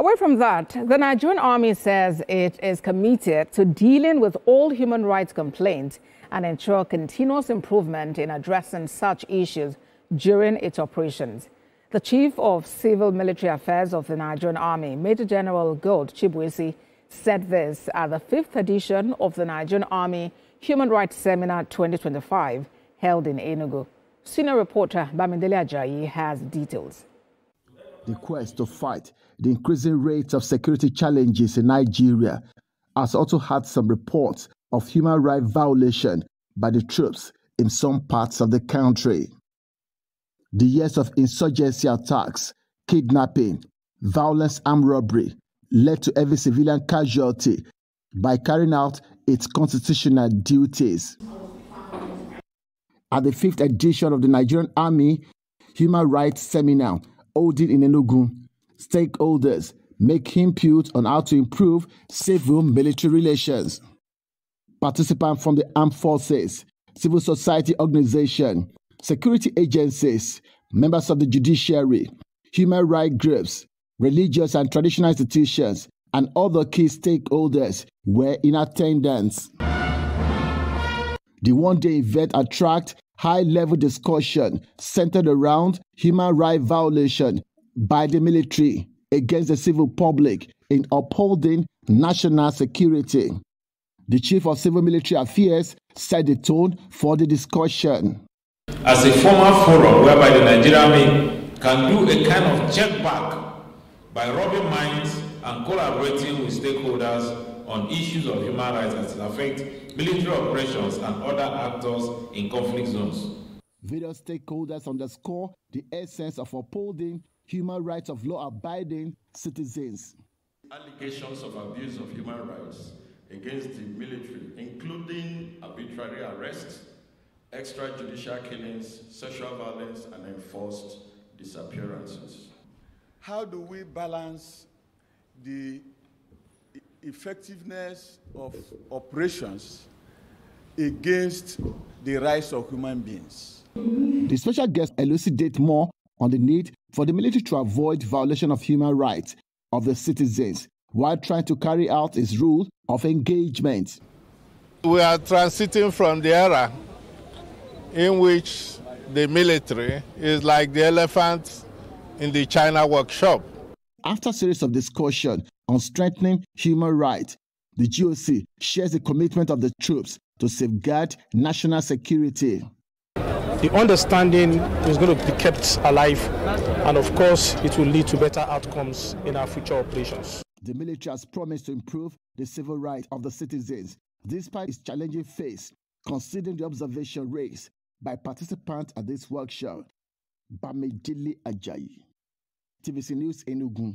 Away from that, the Nigerian Army says it is committed to dealing with all human rights complaints and ensure continuous improvement in addressing such issues during its operations. The Chief of Civil Military Affairs of the Nigerian Army, Major General Gold Chibuisi, said this at the 5th edition of the Nigerian Army Human Rights Seminar 2025 held in Enugu. Senior reporter Bamindele Ajayi has details. The quest to fight the increasing rate of security challenges in Nigeria has also had some reports of human rights violation by the troops in some parts of the country. The years of insurgency attacks, kidnapping, violence, armed robbery led to every civilian casualty by carrying out its constitutional duties. At the 5th edition of the Nigerian Army Human Rights Seminar holding in Enugu, stakeholders make input on how to improve civil-military relations. Participants from the armed forces, civil society organizations, security agencies, members of the judiciary, human rights groups, religious and traditional institutions, and other key stakeholders were in attendance. The one-day event attracted high-level discussion centered around human rights violation by the military against the civil public in upholding national security. The Chief of Civil Military Affairs set the tone for the discussion. As a formal forum whereby the Nigerian Army can do a kind of check back by rubbing minds and collaborating with stakeholders on issues of human rights that affect military operations and other actors in conflict zones. Various stakeholders underscore the essence of upholding human rights of law-abiding citizens. Allegations of abuse of human rights against the military, including arbitrary arrests, extrajudicial killings, sexual violence, and enforced disappearances. How do we balance the effectiveness of operations against the rights of human beings? The special guest elucidates more on the need for the military to avoid violation of human rights of the citizens while trying to carry out its rule of engagement. We are transiting from the era in which the military is like the elephant in the China workshop. After a series of discussion on strengthening human rights, the GOC shares the commitment of the troops to safeguard national security. The understanding is going to be kept alive, and of course, it will lead to better outcomes in our future operations. The military has promised to improve the civil rights of the citizens, despite its challenging phase, considering the observation raised by participants at this workshop. Bamidele Ajayi, TVC News Enugu.